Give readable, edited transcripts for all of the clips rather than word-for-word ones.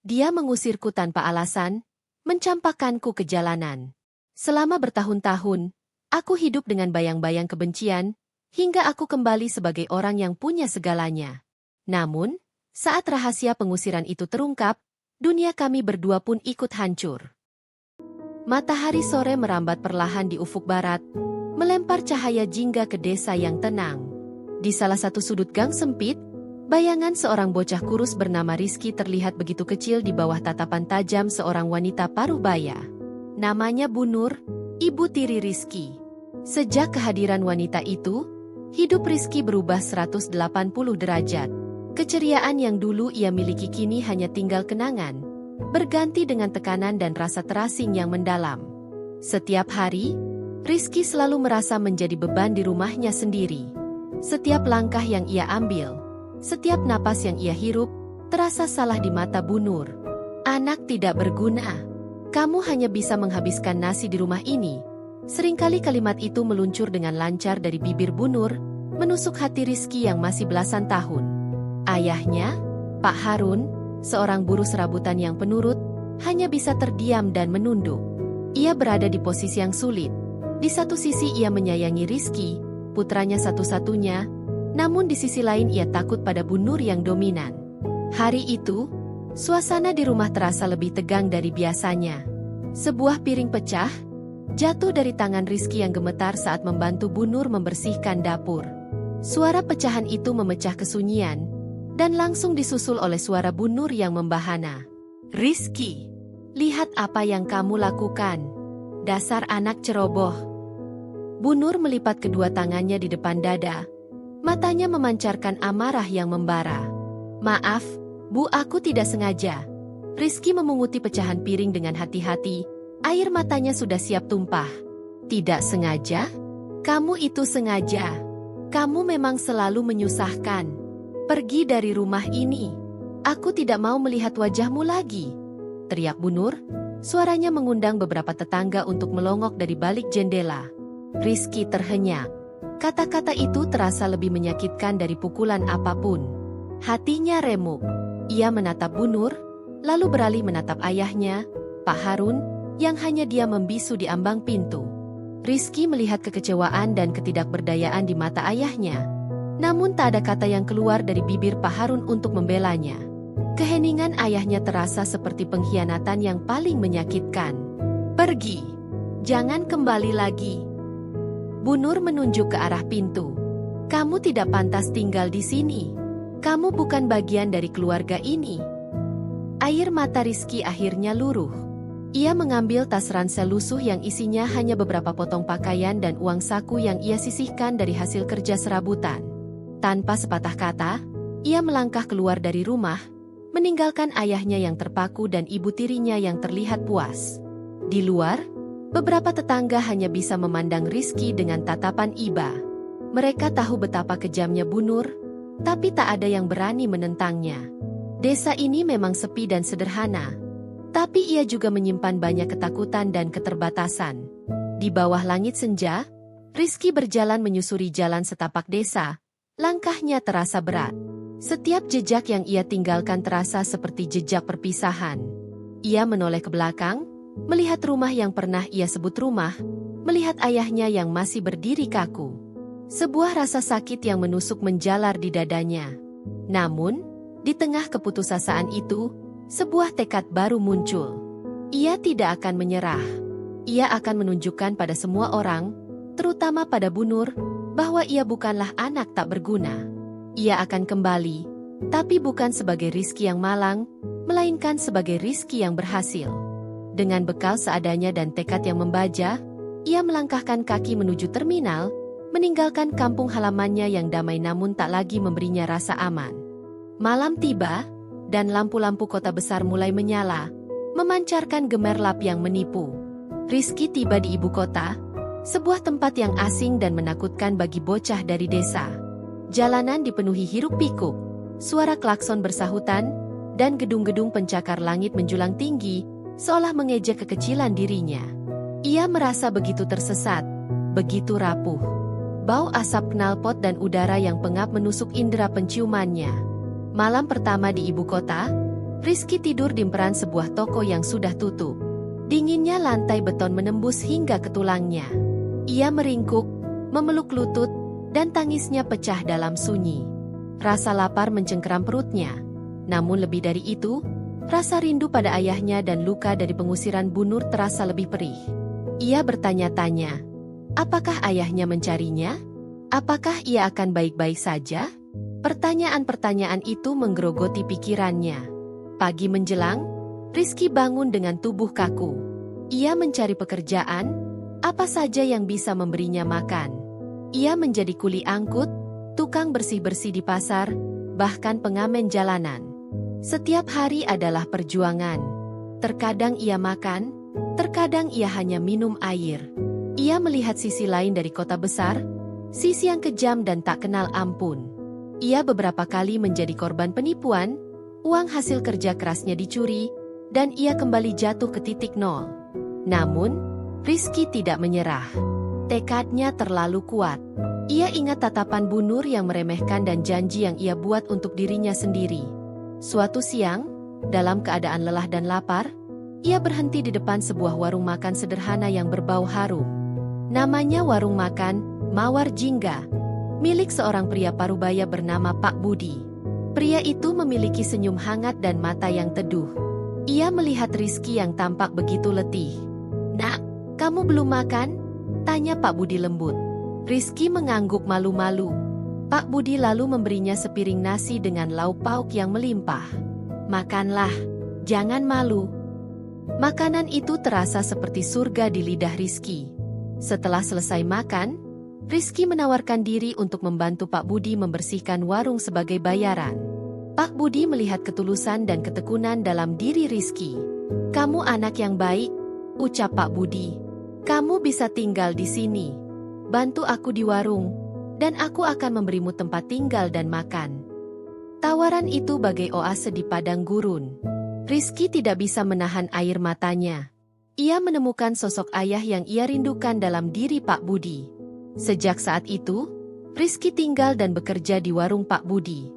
Dia mengusirku tanpa alasan, mencampakkanku ke jalanan. Selama bertahun-tahun, aku hidup dengan bayang-bayang kebencian, hingga aku kembali sebagai orang yang punya segalanya. Namun, saat rahasia pengusiran itu terungkap, dunia kami berdua pun ikut hancur. Matahari sore merambat perlahan di ufuk barat, melempar cahaya jingga ke desa yang tenang. Di salah satu sudut gang sempit, bayangan seorang bocah kurus bernama Rizky terlihat begitu kecil di bawah tatapan tajam seorang wanita paruh baya. Namanya Bu Nur, ibu tiri Rizky. Sejak kehadiran wanita itu, hidup Rizky berubah 180 derajat. Keceriaan yang dulu ia miliki kini hanya tinggal kenangan, berganti dengan tekanan dan rasa terasing yang mendalam. Setiap hari, Rizky selalu merasa menjadi beban di rumahnya sendiri. Setiap langkah yang ia ambil, setiap napas yang ia hirup, terasa salah di mata Bu Nur. Anak tidak berguna. Kamu hanya bisa menghabiskan nasi di rumah ini. Seringkali kalimat itu meluncur dengan lancar dari bibir Bu Nur, menusuk hati Rizky yang masih belasan tahun. Ayahnya, Pak Harun, seorang buruh serabutan yang penurut, hanya bisa terdiam dan menunduk. Ia berada di posisi yang sulit. Di satu sisi ia menyayangi Rizky, putranya satu-satunya, namun di sisi lain ia takut pada Bu Nur yang dominan. Hari itu, suasana di rumah terasa lebih tegang dari biasanya. Sebuah piring pecah, jatuh dari tangan Rizky yang gemetar saat membantu Bu Nur membersihkan dapur. Suara pecahan itu memecah kesunyian, dan langsung disusul oleh suara Bu Nur yang membahana. "Rizky, lihat apa yang kamu lakukan. Dasar anak ceroboh." Bu Nur melipat kedua tangannya di depan dada. Matanya memancarkan amarah yang membara. "Maaf, Bu, aku tidak sengaja." Rizky memunguti pecahan piring dengan hati-hati. Air matanya sudah siap tumpah. "Tidak sengaja? Kamu itu sengaja. Kamu memang selalu menyusahkan. Pergi dari rumah ini. Aku tidak mau melihat wajahmu lagi," teriak Bu Nur. Suaranya mengundang beberapa tetangga untuk melongok dari balik jendela. Rizky terhenyak. Kata-kata itu terasa lebih menyakitkan dari pukulan apapun. Hatinya remuk. Ia menatap Bu Nur, lalu beralih menatap ayahnya, Pak Harun, yang hanya diam membisu di ambang pintu. Rizky melihat kekecewaan dan ketidakberdayaan di mata ayahnya. Namun tak ada kata yang keluar dari bibir Pak Harun untuk membelanya. Keheningan ayahnya terasa seperti pengkhianatan yang paling menyakitkan. "Pergi. Jangan kembali lagi." Bu Nur menunjuk ke arah pintu. "Kamu tidak pantas tinggal di sini. Kamu bukan bagian dari keluarga ini." Air mata Rizky akhirnya luruh. Ia mengambil tas ransel lusuh yang isinya hanya beberapa potong pakaian dan uang saku yang ia sisihkan dari hasil kerja serabutan. Tanpa sepatah kata, ia melangkah keluar dari rumah, meninggalkan ayahnya yang terpaku dan ibu tirinya yang terlihat puas. Di luar, beberapa tetangga hanya bisa memandang Rizky dengan tatapan iba. Mereka tahu betapa kejamnya Bu Nur, tapi tak ada yang berani menentangnya. Desa ini memang sepi dan sederhana, tapi ia juga menyimpan banyak ketakutan dan keterbatasan. Di bawah langit senja, Rizky berjalan menyusuri jalan setapak desa. Langkahnya terasa berat. Setiap jejak yang ia tinggalkan terasa seperti jejak perpisahan. Ia menoleh ke belakang, melihat rumah yang pernah ia sebut rumah, melihat ayahnya yang masih berdiri kaku. Sebuah rasa sakit yang menusuk menjalar di dadanya. Namun, di tengah keputusasaan itu, sebuah tekad baru muncul. Ia tidak akan menyerah. Ia akan menunjukkan pada semua orang, terutama pada Bu Nur, bahwa ia bukanlah anak tak berguna. Ia akan kembali, tapi bukan sebagai Rizky yang malang, melainkan sebagai Rizky yang berhasil. Dengan bekal seadanya dan tekad yang membaja, ia melangkahkan kaki menuju terminal, meninggalkan kampung halamannya yang damai namun tak lagi memberinya rasa aman. Malam tiba, dan lampu-lampu kota besar mulai menyala, memancarkan gemerlap yang menipu. Rizky tiba di ibu kota, sebuah tempat yang asing dan menakutkan bagi bocah dari desa. Jalanan dipenuhi hiruk-pikuk, suara klakson bersahutan, dan gedung-gedung pencakar langit menjulang tinggi, seolah mengejek kekecilan dirinya. Ia merasa begitu tersesat, begitu rapuh. Bau asap knalpot dan udara yang pengap menusuk indera penciumannya. Malam pertama di ibu kota, Rizky tidur di emperan sebuah toko yang sudah tutup. Dinginnya lantai beton menembus hingga ke tulangnya. Ia meringkuk, memeluk lutut, dan tangisnya pecah dalam sunyi. Rasa lapar mencengkeram perutnya. Namun lebih dari itu, rasa rindu pada ayahnya dan luka dari pengusiran Bu Nur terasa lebih perih. Ia bertanya-tanya, apakah ayahnya mencarinya? Apakah ia akan baik-baik saja? Pertanyaan-pertanyaan itu menggerogoti pikirannya. Pagi menjelang, Rizky bangun dengan tubuh kaku. Ia mencari pekerjaan, apa saja yang bisa memberinya makan. Ia menjadi kuli angkut, tukang bersih-bersih di pasar, bahkan pengamen jalanan. Setiap hari adalah perjuangan. Terkadang ia makan, terkadang ia hanya minum air. Ia melihat sisi lain dari kota besar, sisi yang kejam dan tak kenal ampun. Ia beberapa kali menjadi korban penipuan, uang hasil kerja kerasnya dicuri, dan ia kembali jatuh ke titik nol. Namun, Rizky tidak menyerah. Tekadnya terlalu kuat. Ia ingat tatapan Bu Nur yang meremehkan dan janji yang ia buat untuk dirinya sendiri. Suatu siang, dalam keadaan lelah dan lapar, ia berhenti di depan sebuah warung makan sederhana yang berbau harum. Namanya warung makan Mawar Jingga, milik seorang pria parubaya bernama Pak Budi. Pria itu memiliki senyum hangat dan mata yang teduh. Ia melihat Rizky yang tampak begitu letih. "Nak, kamu belum makan?" tanya Pak Budi lembut. Rizky mengangguk malu-malu. Pak Budi lalu memberinya sepiring nasi dengan lauk pauk yang melimpah. "Makanlah, jangan malu." Makanan itu terasa seperti surga di lidah Rizky. Setelah selesai makan, Rizky menawarkan diri untuk membantu Pak Budi membersihkan warung sebagai bayaran. Pak Budi melihat ketulusan dan ketekunan dalam diri Rizky. "Kamu anak yang baik," ucap Pak Budi. "Kamu bisa tinggal di sini. Bantu aku di warung, dan aku akan memberimu tempat tinggal dan makan." Tawaran itu bagai oase di padang gurun. Rizky tidak bisa menahan air matanya. Ia menemukan sosok ayah yang ia rindukan dalam diri Pak Budi. Sejak saat itu, Rizky tinggal dan bekerja di warung Pak Budi.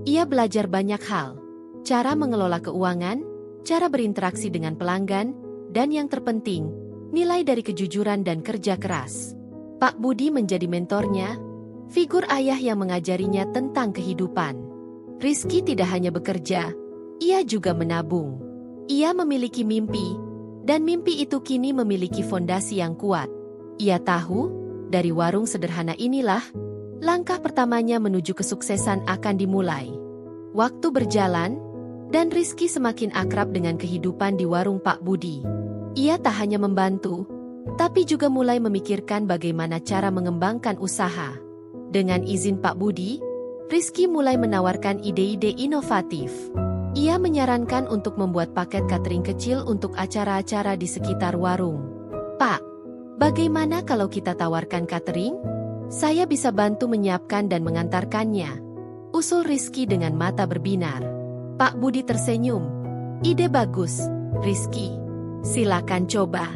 Ia belajar banyak hal, cara mengelola keuangan, cara berinteraksi dengan pelanggan, dan yang terpenting, nilai dari kejujuran dan kerja keras. Pak Budi menjadi mentornya, figur ayah yang mengajarinya tentang kehidupan. Rizky tidak hanya bekerja, ia juga menabung. Ia memiliki mimpi, dan mimpi itu kini memiliki fondasi yang kuat. Ia tahu, dari warung sederhana inilah, langkah pertamanya menuju kesuksesan akan dimulai. Waktu berjalan, dan Rizky semakin akrab dengan kehidupan di warung Pak Budi. Ia tak hanya membantu, tapi juga mulai memikirkan bagaimana cara mengembangkan usaha. Dengan izin Pak Budi, Rizky mulai menawarkan ide-ide inovatif. Ia menyarankan untuk membuat paket catering kecil untuk acara-acara di sekitar warung. "Pak, bagaimana kalau kita tawarkan catering? Saya bisa bantu menyiapkan dan mengantarkannya," usul Rizky dengan mata berbinar. Pak Budi tersenyum. "Ide bagus, Rizky. Silakan coba."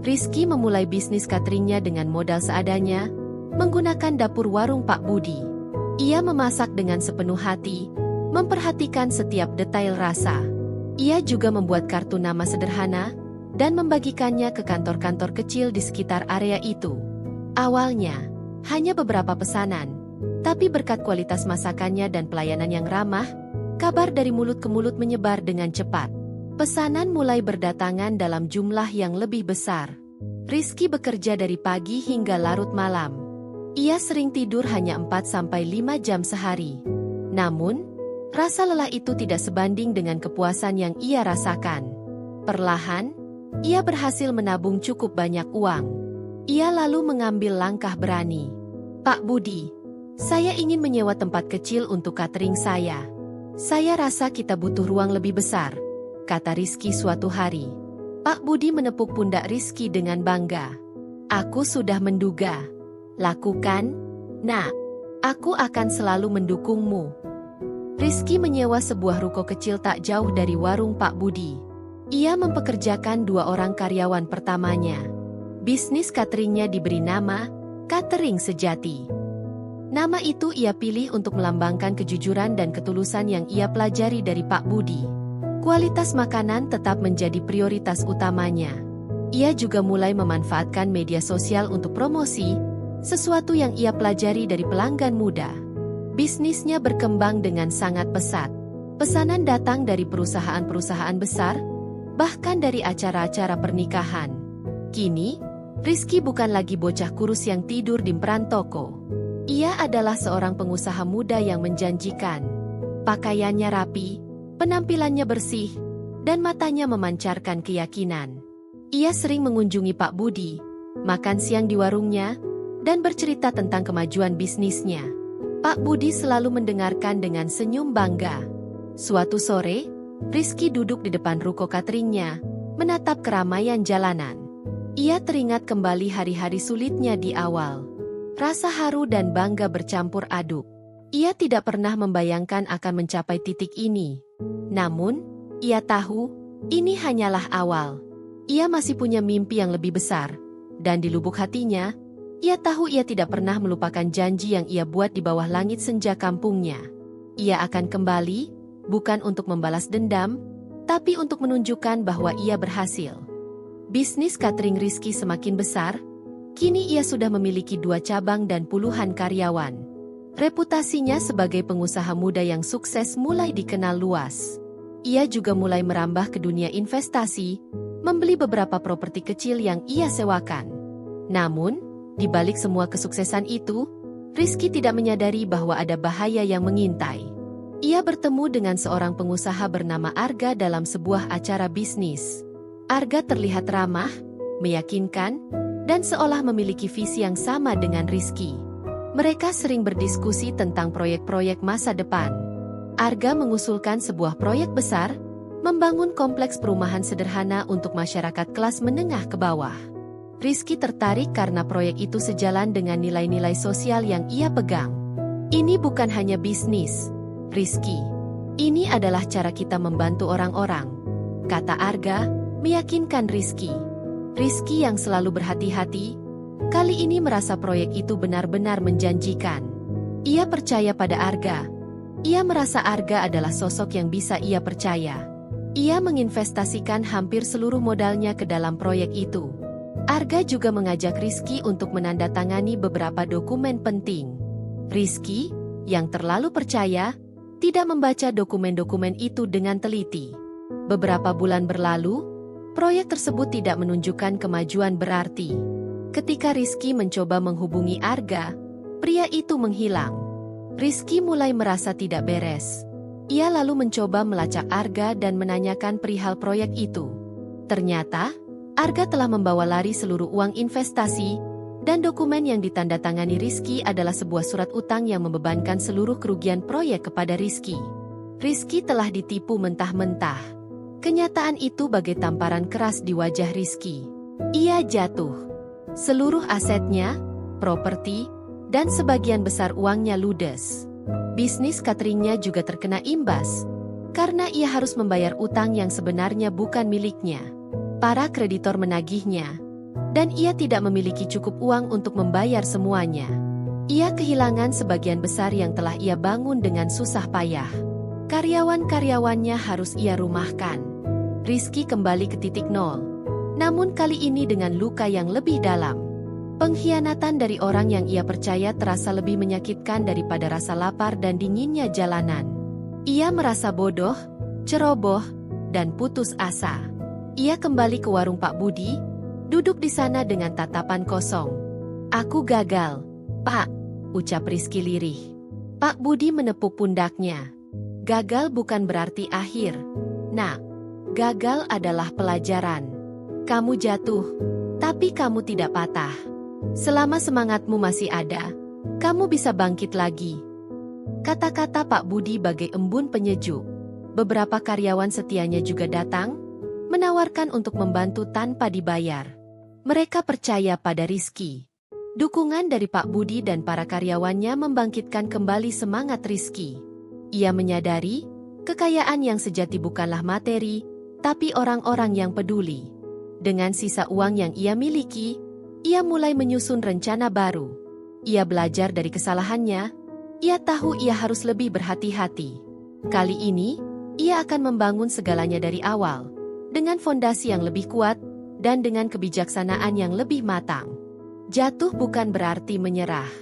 Rizky memulai bisnis cateringnya dengan modal seadanya, menggunakan dapur warung Pak Budi. Ia memasak dengan sepenuh hati, memperhatikan setiap detail rasa. Ia juga membuat kartu nama sederhana, dan membagikannya ke kantor-kantor kecil di sekitar area itu. Awalnya, hanya beberapa pesanan, tapi berkat kualitas masakannya dan pelayanan yang ramah, kabar dari mulut ke mulut menyebar dengan cepat. Pesanan mulai berdatangan dalam jumlah yang lebih besar. Rizky bekerja dari pagi hingga larut malam. Ia sering tidur hanya 4-5 jam sehari. Namun, rasa lelah itu tidak sebanding dengan kepuasan yang ia rasakan. Perlahan, ia berhasil menabung cukup banyak uang. Ia lalu mengambil langkah berani. "Pak Budi, saya ingin menyewa tempat kecil untuk catering saya. Saya rasa kita butuh ruang lebih besar," kata Rizky suatu hari. Pak Budi menepuk pundak Rizky dengan bangga. "Aku sudah menduga. Lakukan, Nak. Aku akan selalu mendukungmu." Rizky menyewa sebuah ruko kecil tak jauh dari warung Pak Budi. Ia mempekerjakan 2 orang karyawan pertamanya. Bisnis cateringnya diberi nama Catering Sejati. Nama itu ia pilih untuk melambangkan kejujuran dan ketulusan yang ia pelajari dari Pak Budi. Kualitas makanan tetap menjadi prioritas utamanya. Ia juga mulai memanfaatkan media sosial untuk promosi, sesuatu yang ia pelajari dari pelanggan muda. Bisnisnya berkembang dengan sangat pesat. Pesanan datang dari perusahaan-perusahaan besar, bahkan dari acara-acara pernikahan. Kini, Rizky bukan lagi bocah kurus yang tidur di peran toko. Ia adalah seorang pengusaha muda yang menjanjikan. Pakaiannya rapi, penampilannya bersih, dan matanya memancarkan keyakinan. Ia sering mengunjungi Pak Budi, makan siang di warungnya, dan bercerita tentang kemajuan bisnisnya. Pak Budi selalu mendengarkan dengan senyum bangga. Suatu sore, Rizky duduk di depan ruko cateringnya, menatap keramaian jalanan. Ia teringat kembali hari-hari sulitnya di awal. Rasa haru dan bangga bercampur aduk. Ia tidak pernah membayangkan akan mencapai titik ini. Namun, ia tahu, ini hanyalah awal. Ia masih punya mimpi yang lebih besar. Dan di lubuk hatinya, ia tahu ia tidak pernah melupakan janji yang ia buat di bawah langit senja kampungnya. Ia akan kembali, bukan untuk membalas dendam, tapi untuk menunjukkan bahwa ia berhasil. Bisnis catering Rizky semakin besar, kini ia sudah memiliki 2 cabang dan puluhan karyawan. Reputasinya sebagai pengusaha muda yang sukses mulai dikenal luas. Ia juga mulai merambah ke dunia investasi, membeli beberapa properti kecil yang ia sewakan. Namun, di balik semua kesuksesan itu, Rizky tidak menyadari bahwa ada bahaya yang mengintai. Ia bertemu dengan seorang pengusaha bernama Arga dalam sebuah acara bisnis. Arga terlihat ramah, meyakinkan, dan seolah memiliki visi yang sama dengan Rizky. Mereka sering berdiskusi tentang proyek-proyek masa depan. Arga mengusulkan sebuah proyek besar, membangun kompleks perumahan sederhana untuk masyarakat kelas menengah ke bawah. Rizky tertarik karena proyek itu sejalan dengan nilai-nilai sosial yang ia pegang. Ini bukan hanya bisnis, Rizky. Ini adalah cara kita membantu orang-orang, kata Arga, meyakinkan Rizky. Rizky yang selalu berhati-hati, kali ini merasa proyek itu benar-benar menjanjikan. Ia percaya pada Arga. Ia merasa Arga adalah sosok yang bisa ia percaya. Ia menginvestasikan hampir seluruh modalnya ke dalam proyek itu. Arga juga mengajak Rizky untuk menandatangani beberapa dokumen penting. Rizky, yang terlalu percaya, tidak membaca dokumen-dokumen itu dengan teliti. Beberapa bulan berlalu, proyek tersebut tidak menunjukkan kemajuan berarti. Ketika Rizky mencoba menghubungi Arga, pria itu menghilang. Rizky mulai merasa tidak beres. Ia lalu mencoba melacak Arga dan menanyakan perihal proyek itu. Ternyata, Arga telah membawa lari seluruh uang investasi, dan dokumen yang ditandatangani Rizky adalah sebuah surat utang yang membebankan seluruh kerugian proyek kepada Rizky. Rizky telah ditipu mentah-mentah. Kenyataan itu bagai tamparan keras di wajah Rizky. Ia jatuh. Seluruh asetnya, properti, dan sebagian besar uangnya ludes. Bisnis cateringnya juga terkena imbas, karena ia harus membayar utang yang sebenarnya bukan miliknya. Para kreditor menagihnya, dan ia tidak memiliki cukup uang untuk membayar semuanya. Ia kehilangan sebagian besar yang telah ia bangun dengan susah payah. Karyawan-karyawannya harus ia rumahkan. Rizky kembali ke titik nol. Namun kali ini dengan luka yang lebih dalam. Pengkhianatan dari orang yang ia percaya terasa lebih menyakitkan daripada rasa lapar dan dinginnya jalanan. Ia merasa bodoh, ceroboh, dan putus asa. Ia kembali ke warung Pak Budi, duduk di sana dengan tatapan kosong. "Aku gagal, Pak," ucap Rizky lirih. Pak Budi menepuk pundaknya. "Gagal bukan berarti akhir, Nak. Gagal adalah pelajaran. Kamu jatuh, tapi kamu tidak patah. Selama semangatmu masih ada, kamu bisa bangkit lagi." Kata-kata Pak Budi bagai embun penyejuk. Beberapa karyawan setianya juga datang, menawarkan untuk membantu tanpa dibayar. Mereka percaya pada Rizky. Dukungan dari Pak Budi dan para karyawannya membangkitkan kembali semangat Rizky. Ia menyadari, kekayaan yang sejati bukanlah materi, tapi orang-orang yang peduli. Dengan sisa uang yang ia miliki, ia mulai menyusun rencana baru. Ia belajar dari kesalahannya, ia tahu ia harus lebih berhati-hati. Kali ini, Ia akan membangun segalanya dari awal, dengan fondasi yang lebih kuat, dan dengan kebijaksanaan yang lebih matang. Jatuh bukan berarti menyerah.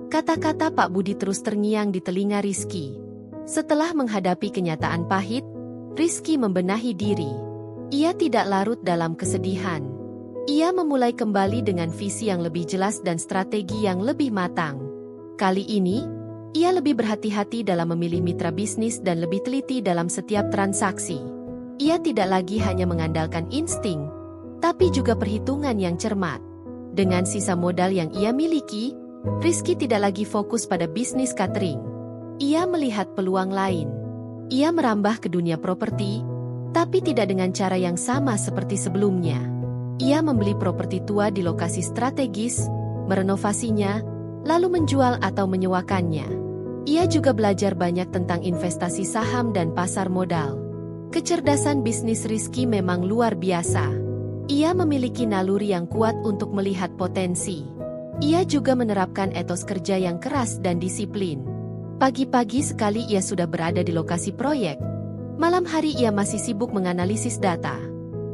Kata-kata Pak Budi terus terngiang di telinga Rizky. Setelah menghadapi kenyataan pahit, Rizky membenahi diri. Ia tidak larut dalam kesedihan. Ia memulai kembali dengan visi yang lebih jelas dan strategi yang lebih matang. Kali ini, ia lebih berhati-hati dalam memilih mitra bisnis dan lebih teliti dalam setiap transaksi. Ia tidak lagi hanya mengandalkan insting, tapi juga perhitungan yang cermat. Dengan sisa modal yang ia miliki, Rizky tidak lagi fokus pada bisnis catering. Ia melihat peluang lain. Ia merambah ke dunia properti, tapi tidak dengan cara yang sama seperti sebelumnya. Ia membeli properti tua di lokasi strategis, merenovasinya, lalu menjual atau menyewakannya. Ia juga belajar banyak tentang investasi saham dan pasar modal. Kecerdasan bisnis Rizky memang luar biasa. Ia memiliki naluri yang kuat untuk melihat potensi. Ia juga menerapkan etos kerja yang keras dan disiplin. Pagi-pagi sekali ia sudah berada di lokasi proyek. Malam hari ia masih sibuk menganalisis data.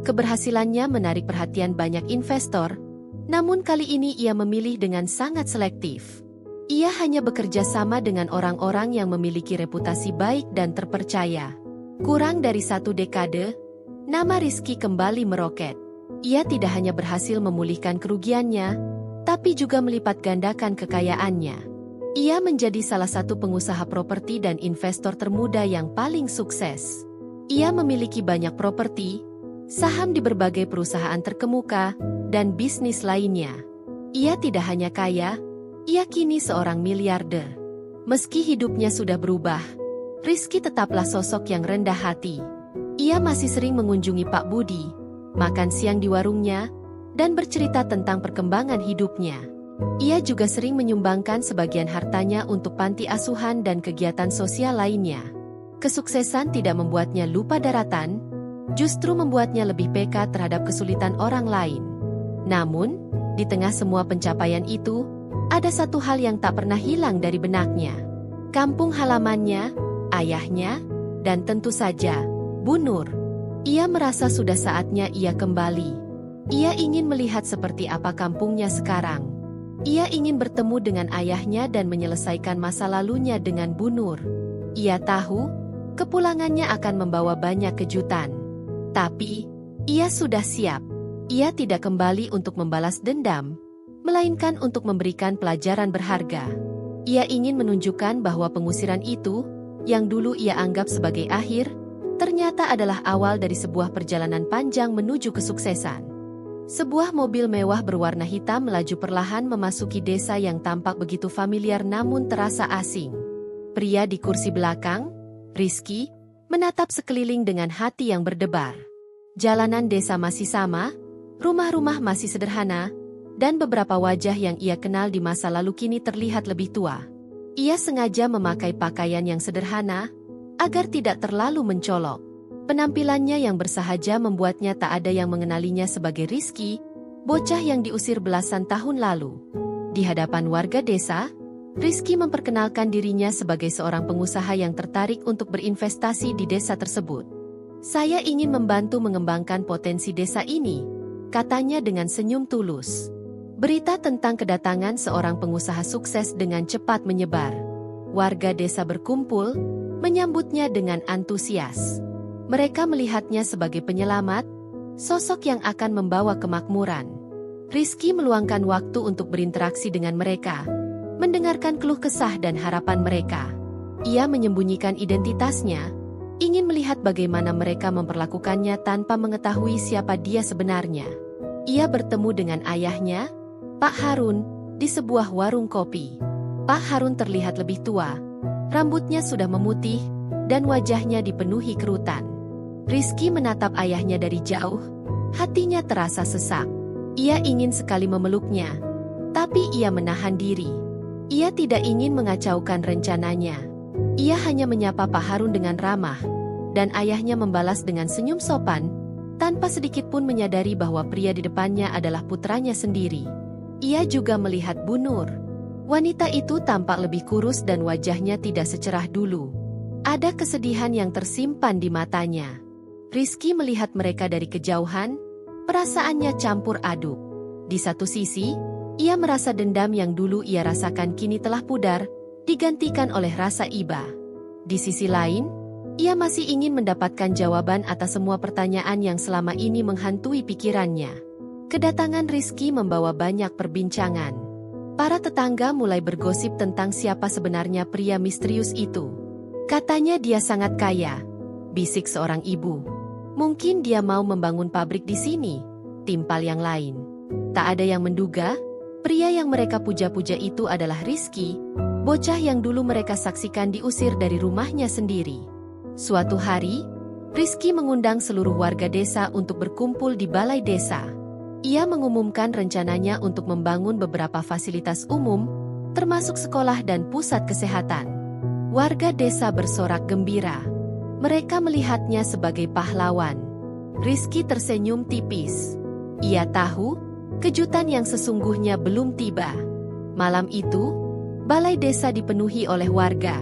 Keberhasilannya menarik perhatian banyak investor, namun kali ini ia memilih dengan sangat selektif. Ia hanya bekerja sama dengan orang-orang yang memiliki reputasi baik dan terpercaya. Kurang dari 1 dekade, nama Rizky kembali meroket. Ia tidak hanya berhasil memulihkan kerugiannya, tapi juga melipat gandakan kekayaannya. Ia menjadi salah satu pengusaha properti dan investor termuda yang paling sukses. Ia memiliki banyak properti, saham di berbagai perusahaan terkemuka, dan bisnis lainnya. Ia tidak hanya kaya, ia kini seorang miliarder. Meski hidupnya sudah berubah, Rizky tetaplah sosok yang rendah hati. Ia masih sering mengunjungi Pak Budi, makan siang di warungnya, dan bercerita tentang perkembangan hidupnya. Ia juga sering menyumbangkan sebagian hartanya untuk panti asuhan dan kegiatan sosial lainnya. Kesuksesan tidak membuatnya lupa daratan, justru membuatnya lebih peka terhadap kesulitan orang lain. Namun, di tengah semua pencapaian itu, ada satu hal yang tak pernah hilang dari benaknya. Kampung halamannya, ayahnya, dan tentu saja, Bu Nur. Ia merasa sudah saatnya ia kembali. Ia ingin melihat seperti apa kampungnya sekarang. Ia ingin bertemu dengan ayahnya dan menyelesaikan masa lalunya dengan Bu Nur. Ia tahu, kepulangannya akan membawa banyak kejutan. Tapi, ia sudah siap. Ia tidak kembali untuk membalas dendam, melainkan untuk memberikan pelajaran berharga. Ia ingin menunjukkan bahwa pengusiran itu, yang dulu ia anggap sebagai akhir, ternyata adalah awal dari sebuah perjalanan panjang menuju kesuksesan. Sebuah mobil mewah berwarna hitam melaju perlahan memasuki desa yang tampak begitu familiar namun terasa asing. Pria di kursi belakang, Rizky, menatap sekeliling dengan hati yang berdebar. Jalanan desa masih sama, rumah-rumah masih sederhana, dan beberapa wajah yang ia kenal di masa lalu kini terlihat lebih tua. Ia sengaja memakai pakaian yang sederhana, agar tidak terlalu mencolok. Penampilannya yang bersahaja membuatnya tak ada yang mengenalinya sebagai Rizky, bocah yang diusir belasan tahun lalu. Di hadapan warga desa, Rizky memperkenalkan dirinya sebagai seorang pengusaha yang tertarik untuk berinvestasi di desa tersebut. "Saya ingin membantu mengembangkan potensi desa ini," katanya dengan senyum tulus. Berita tentang kedatangan seorang pengusaha sukses dengan cepat menyebar. Warga desa berkumpul, menyambutnya dengan antusias. Mereka melihatnya sebagai penyelamat, sosok yang akan membawa kemakmuran. Rizky meluangkan waktu untuk berinteraksi dengan mereka, mendengarkan keluh kesah dan harapan mereka. Ia menyembunyikan identitasnya, ingin melihat bagaimana mereka memperlakukannya tanpa mengetahui siapa dia sebenarnya. Ia bertemu dengan ayahnya, Pak Harun, di sebuah warung kopi. Pak Harun terlihat lebih tua, rambutnya sudah memutih, dan wajahnya dipenuhi kerutan. Rizky menatap ayahnya dari jauh, hatinya terasa sesak. Ia ingin sekali memeluknya, tapi ia menahan diri. Ia tidak ingin mengacaukan rencananya. Ia hanya menyapa Pak Harun dengan ramah, dan ayahnya membalas dengan senyum sopan, tanpa sedikit pun menyadari bahwa pria di depannya adalah putranya sendiri. Ia juga melihat Bu Nur. Wanita itu tampak lebih kurus dan wajahnya tidak secerah dulu. Ada kesedihan yang tersimpan di matanya. Rizky melihat mereka dari kejauhan, perasaannya campur aduk. Di satu sisi, ia merasa dendam yang dulu ia rasakan kini telah pudar, digantikan oleh rasa iba. Di sisi lain, ia masih ingin mendapatkan jawaban atas semua pertanyaan yang selama ini menghantui pikirannya. Kedatangan Rizky membawa banyak perbincangan. Para tetangga mulai bergosip tentang siapa sebenarnya pria misterius itu. Katanya dia sangat kaya, bisik seorang ibu. Mungkin dia mau membangun pabrik di sini, timpal yang lain. Tak ada yang menduga, pria yang mereka puja-puja itu adalah Rizky, bocah yang dulu mereka saksikan diusir dari rumahnya sendiri. Suatu hari, Rizky mengundang seluruh warga desa untuk berkumpul di balai desa. Ia mengumumkan rencananya untuk membangun beberapa fasilitas umum, termasuk sekolah dan pusat kesehatan. Warga desa bersorak gembira. Mereka melihatnya sebagai pahlawan. Rizky tersenyum tipis. Ia tahu, kejutan yang sesungguhnya belum tiba. Malam itu, balai desa dipenuhi oleh warga.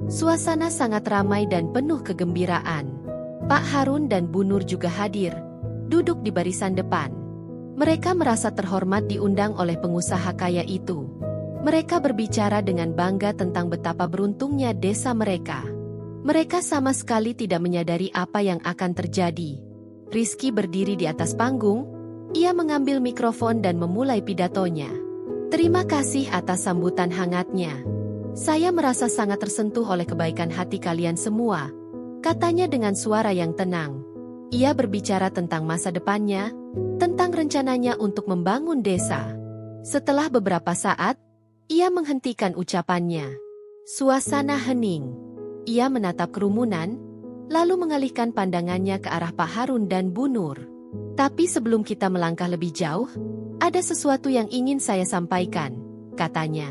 Suasana sangat ramai dan penuh kegembiraan. Pak Harun dan Bu Nur juga hadir, duduk di barisan depan. Mereka merasa terhormat diundang oleh pengusaha kaya itu. Mereka berbicara dengan bangga tentang betapa beruntungnya desa mereka. Mereka sama sekali tidak menyadari apa yang akan terjadi. Rizky berdiri di atas panggung, ia mengambil mikrofon dan memulai pidatonya. Terima kasih atas sambutan hangatnya. Saya merasa sangat tersentuh oleh kebaikan hati kalian semua, katanya dengan suara yang tenang. Ia berbicara tentang masa depannya, tentang rencananya untuk membangun desa. Setelah beberapa saat, ia menghentikan ucapannya. Suasana hening. Ia menatap kerumunan, lalu mengalihkan pandangannya ke arah Pak Harun dan Bu Nur. Tapi sebelum kita melangkah lebih jauh, ada sesuatu yang ingin saya sampaikan, katanya.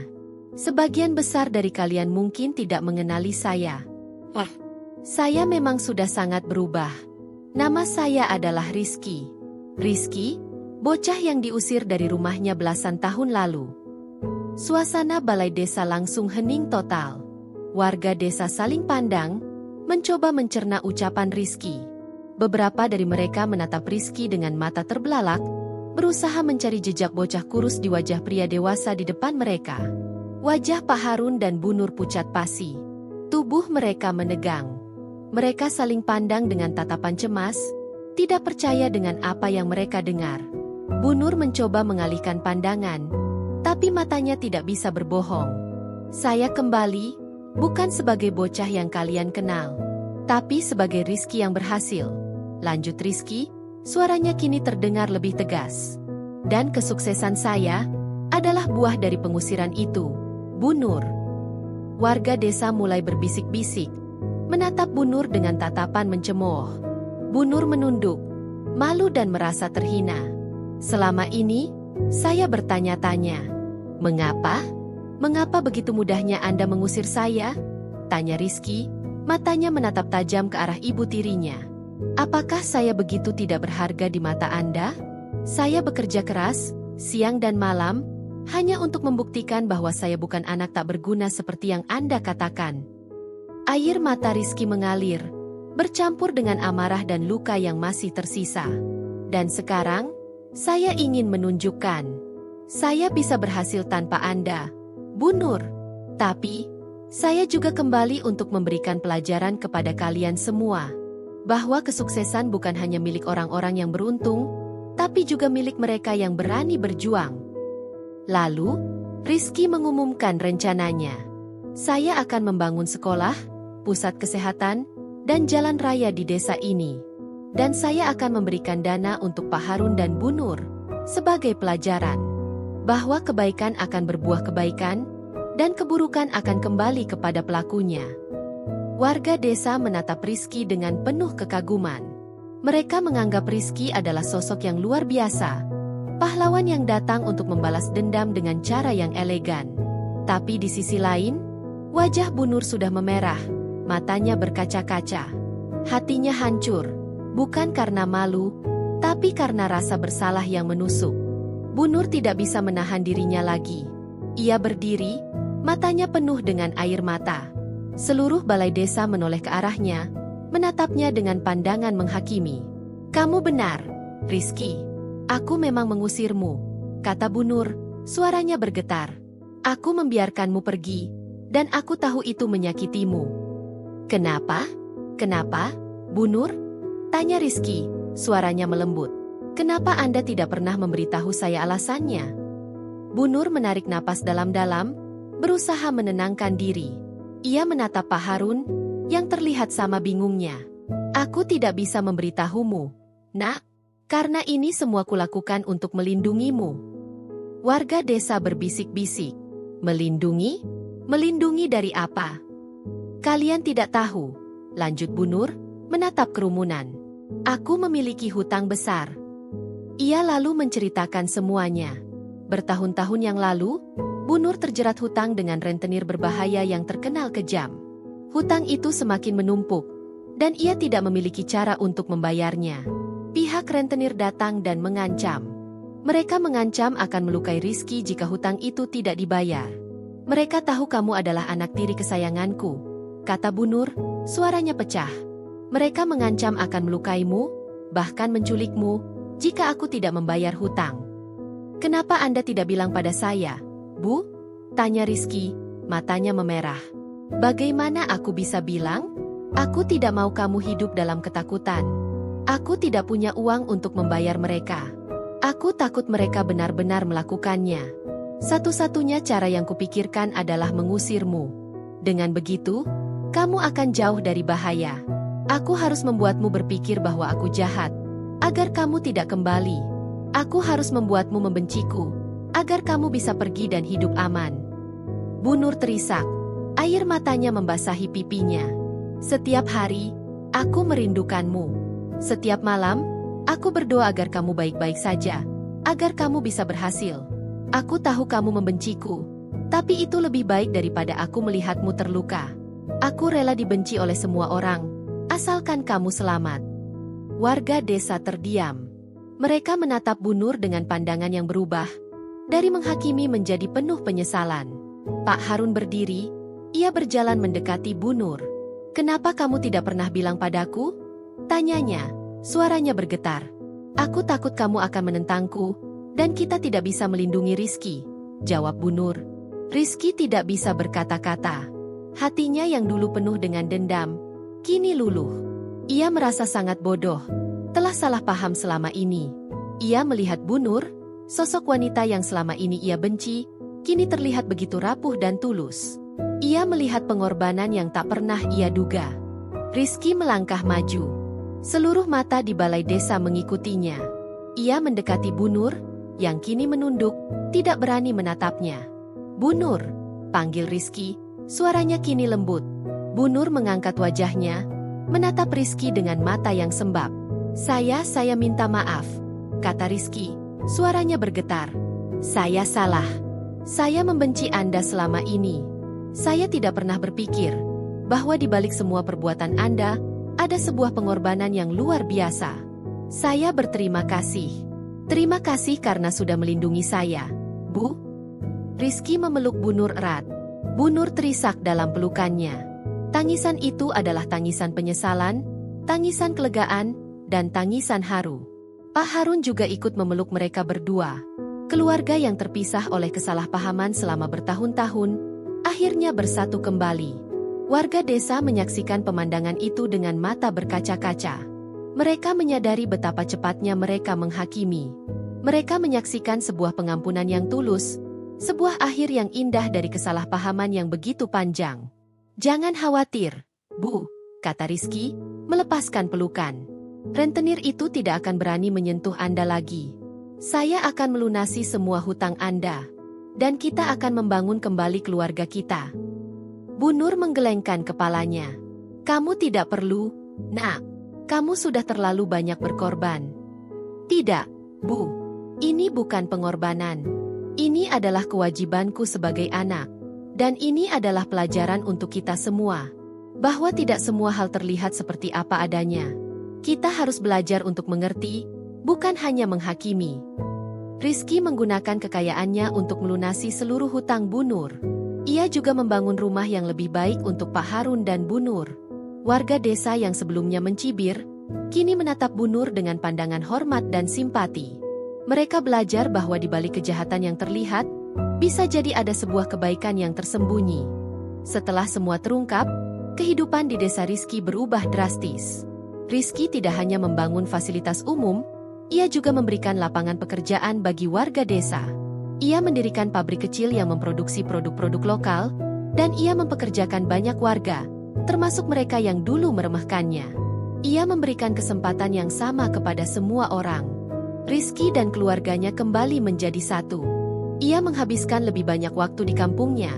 Sebagian besar dari kalian mungkin tidak mengenali saya. Saya memang sudah sangat berubah. Nama saya adalah Rizky. Rizky, bocah yang diusir dari rumahnya belasan tahun lalu. Suasana balai desa langsung hening total. Warga desa saling pandang, mencoba mencerna ucapan Rizky. Beberapa dari mereka menatap Rizky dengan mata terbelalak, berusaha mencari jejak bocah kurus di wajah pria dewasa di depan mereka. Wajah Pak Harun dan Bu Nur pucat pasi. Tubuh mereka menegang. Mereka saling pandang dengan tatapan cemas, tidak percaya dengan apa yang mereka dengar. Bu Nur mencoba mengalihkan pandangan, tapi matanya tidak bisa berbohong. Saya kembali, bukan sebagai bocah yang kalian kenal, tapi sebagai Rizky yang berhasil. Lanjut Rizky, suaranya kini terdengar lebih tegas. Dan kesuksesan saya adalah buah dari pengusiran itu, Bu Nur. Warga desa mulai berbisik-bisik, menatap Bu Nur dengan tatapan mencemooh. Bu Nur menunduk, malu dan merasa terhina. Selama ini, saya bertanya-tanya, mengapa? Mengapa begitu mudahnya Anda mengusir saya? Tanya Rizky, matanya menatap tajam ke arah ibu tirinya. Apakah saya begitu tidak berharga di mata Anda? Saya bekerja keras, siang dan malam, hanya untuk membuktikan bahwa saya bukan anak tak berguna seperti yang Anda katakan. Air mata Rizky mengalir, bercampur dengan amarah dan luka yang masih tersisa. Dan sekarang, saya ingin menunjukkan, saya bisa berhasil tanpa Anda, Bu Nur. Tapi, saya juga kembali untuk memberikan pelajaran kepada kalian semua, bahwa kesuksesan bukan hanya milik orang-orang yang beruntung, tapi juga milik mereka yang berani berjuang. Lalu, Rizky mengumumkan rencananya. Saya akan membangun sekolah, pusat kesehatan, dan jalan raya di desa ini. Dan saya akan memberikan dana untuk Pak Harun dan Bu Nur, sebagai pelajaran. Bahwa kebaikan akan berbuah kebaikan, dan keburukan akan kembali kepada pelakunya. Warga desa menatap Rizky dengan penuh kekaguman. Mereka menganggap Rizky adalah sosok yang luar biasa, pahlawan yang datang untuk membalas dendam dengan cara yang elegan. Tapi di sisi lain, wajah Bu Nur sudah memerah, matanya berkaca-kaca. Hatinya hancur, bukan karena malu, tapi karena rasa bersalah yang menusuk. Bu Nur tidak bisa menahan dirinya lagi. Ia berdiri, matanya penuh dengan air mata. Seluruh balai desa menoleh ke arahnya, menatapnya dengan pandangan menghakimi. Kamu benar, Rizky. Aku memang mengusirmu, kata Bu Nur, suaranya bergetar. Aku membiarkanmu pergi, dan aku tahu itu menyakitimu. Kenapa? Kenapa, Bu Nur? Tanya Rizky, suaranya melembut. Kenapa Anda tidak pernah memberitahu saya alasannya? Bu Nur menarik napas dalam-dalam, berusaha menenangkan diri. Ia menatap Pak Harun, yang terlihat sama bingungnya. Aku tidak bisa memberitahumu, Nak, karena ini semua kulakukan untuk melindungimu. Warga desa berbisik-bisik. Melindungi? Melindungi dari apa? Kalian tidak tahu, lanjut Bu Nur, menatap kerumunan. Aku memiliki hutang besar. Ia lalu menceritakan semuanya. Bertahun-tahun yang lalu, Bu Nur terjerat hutang dengan rentenir berbahaya yang terkenal kejam. Hutang itu semakin menumpuk, dan ia tidak memiliki cara untuk membayarnya. Pihak rentenir datang dan mengancam. Mereka mengancam akan melukai Rizky jika hutang itu tidak dibayar. Mereka tahu kamu adalah anak tiri kesayanganku, kata Bu Nur, suaranya pecah. Mereka mengancam akan melukaimu, bahkan menculikmu, jika aku tidak membayar hutang. Kenapa Anda tidak bilang pada saya, Bu? Tanya Rizky, matanya memerah. Bagaimana aku bisa bilang? Aku tidak mau kamu hidup dalam ketakutan. Aku tidak punya uang untuk membayar mereka. Aku takut mereka benar-benar melakukannya. Satu-satunya cara yang kupikirkan adalah mengusirmu. Dengan begitu, kamu akan jauh dari bahaya. Aku harus membuatmu berpikir bahwa aku jahat, agar kamu tidak kembali. Aku harus membuatmu membenciku, agar kamu bisa pergi dan hidup aman. Bu Nur terisak, air matanya membasahi pipinya. Setiap hari, aku merindukanmu. Setiap malam, aku berdoa agar kamu baik-baik saja, agar kamu bisa berhasil. Aku tahu kamu membenciku, tapi itu lebih baik daripada aku melihatmu terluka. Aku rela dibenci oleh semua orang, asalkan kamu selamat. Warga desa terdiam. Mereka menatap Bu Nur dengan pandangan yang berubah, dari menghakimi menjadi penuh penyesalan. Pak Harun berdiri, ia berjalan mendekati Bu Nur. Kenapa kamu tidak pernah bilang padaku? Tanyanya, suaranya bergetar. Aku takut kamu akan menentangku, dan kita tidak bisa melindungi Rizky, jawab Bu Nur. Rizky tidak bisa berkata-kata. Hatinya yang dulu penuh dengan dendam, kini luluh. Ia merasa sangat bodoh, telah salah paham selama ini. Ia melihat Bu Nur, sosok wanita yang selama ini ia benci, kini terlihat begitu rapuh dan tulus. Ia melihat pengorbanan yang tak pernah ia duga. Rizky melangkah maju. Seluruh mata di balai desa mengikutinya. Ia mendekati Bu Nur, yang kini menunduk, tidak berani menatapnya. Bu Nur, panggil Rizky, suaranya kini lembut. Bu Nur mengangkat wajahnya, menatap Rizky dengan mata yang sembab. Saya minta maaf, kata Rizky, suaranya bergetar. Saya salah. Saya membenci Anda selama ini. Saya tidak pernah berpikir bahwa di balik semua perbuatan Anda, ada sebuah pengorbanan yang luar biasa. Saya berterima kasih. Terima kasih karena sudah melindungi saya, Bu. Rizky memeluk Bu Nur erat. Bu Nur terisak dalam pelukannya. Tangisan itu adalah tangisan penyesalan, tangisan kelegaan, dan tangisan haru. Pak Harun juga ikut memeluk mereka berdua. Keluarga yang terpisah oleh kesalahpahaman selama bertahun-tahun, akhirnya bersatu kembali. Warga desa menyaksikan pemandangan itu dengan mata berkaca-kaca. Mereka menyadari betapa cepatnya mereka menghakimi. Mereka menyaksikan sebuah pengampunan yang tulus, sebuah akhir yang indah dari kesalahpahaman yang begitu panjang. Jangan khawatir, Bu, kata Rizky, melepaskan pelukan. Rentenir itu tidak akan berani menyentuh Anda lagi. Saya akan melunasi semua hutang Anda. Dan kita akan membangun kembali keluarga kita. Bu Nur menggelengkan kepalanya. Kamu tidak perlu, Nak. Kamu sudah terlalu banyak berkorban. Tidak, Bu. Ini bukan pengorbanan. Ini adalah kewajibanku sebagai anak. Dan ini adalah pelajaran untuk kita semua. Bahwa tidak semua hal terlihat seperti apa adanya. Kita harus belajar untuk mengerti, bukan hanya menghakimi. Rizky menggunakan kekayaannya untuk melunasi seluruh hutang Bu Nur. Ia juga membangun rumah yang lebih baik untuk Pak Harun dan Bu Nur. Warga desa yang sebelumnya mencibir, kini menatap Bu Nur dengan pandangan hormat dan simpati. Mereka belajar bahwa di balik kejahatan yang terlihat, bisa jadi ada sebuah kebaikan yang tersembunyi. Setelah semua terungkap, kehidupan di desa Rizky berubah drastis. Rizky tidak hanya membangun fasilitas umum, ia juga memberikan lapangan pekerjaan bagi warga desa. Ia mendirikan pabrik kecil yang memproduksi produk-produk lokal, dan ia mempekerjakan banyak warga, termasuk mereka yang dulu meremehkannya. Ia memberikan kesempatan yang sama kepada semua orang. Rizky dan keluarganya kembali menjadi satu. Ia menghabiskan lebih banyak waktu di kampungnya,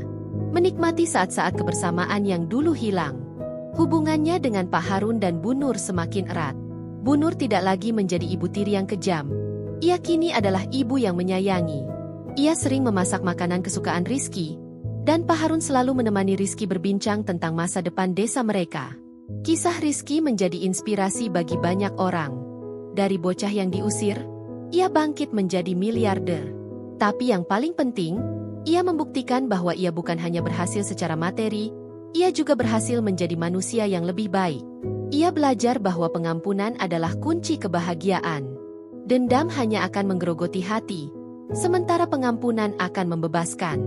menikmati saat-saat kebersamaan yang dulu hilang. Hubungannya dengan Pak Harun dan Bu Nur semakin erat. Bu Nur tidak lagi menjadi ibu tiri yang kejam. Ia kini adalah ibu yang menyayangi. Ia sering memasak makanan kesukaan Rizky, dan Pak Harun selalu menemani Rizky berbincang tentang masa depan desa mereka. Kisah Rizky menjadi inspirasi bagi banyak orang. Dari bocah yang diusir, ia bangkit menjadi miliarder. Tapi yang paling penting, ia membuktikan bahwa ia bukan hanya berhasil secara materi, ia juga berhasil menjadi manusia yang lebih baik. Ia belajar bahwa pengampunan adalah kunci kebahagiaan. Dendam hanya akan menggerogoti hati, sementara pengampunan akan membebaskan.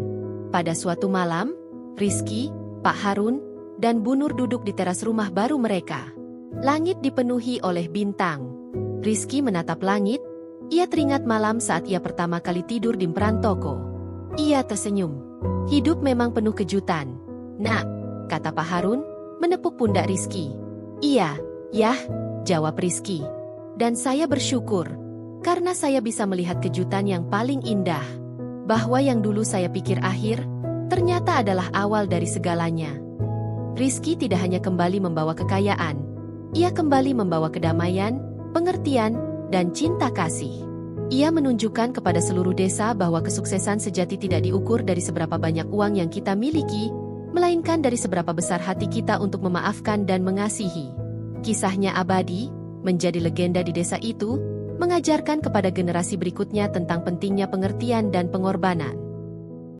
Pada suatu malam, Rizky, Pak Harun, dan Bu Nur duduk di teras rumah baru mereka. Langit dipenuhi oleh bintang. Rizky menatap langit, ia teringat malam saat ia pertama kali tidur di emperan toko. Ia tersenyum. Hidup memang penuh kejutan. Nak, kata Pak Harun, menepuk pundak Rizky. Iya, yah, jawab Rizky. Dan saya bersyukur, karena saya bisa melihat kejutan yang paling indah. Bahwa yang dulu saya pikir akhir, ternyata adalah awal dari segalanya. Rizky tidak hanya kembali membawa kekayaan, ia kembali membawa kedamaian, pengertian, dan cinta kasih. Ia menunjukkan kepada seluruh desa bahwa kesuksesan sejati tidak diukur dari seberapa banyak uang yang kita miliki, melainkan dari seberapa besar hati kita untuk memaafkan dan mengasihi. Kisahnya abadi, menjadi legenda di desa itu, mengajarkan kepada generasi berikutnya tentang pentingnya pengertian dan pengorbanan.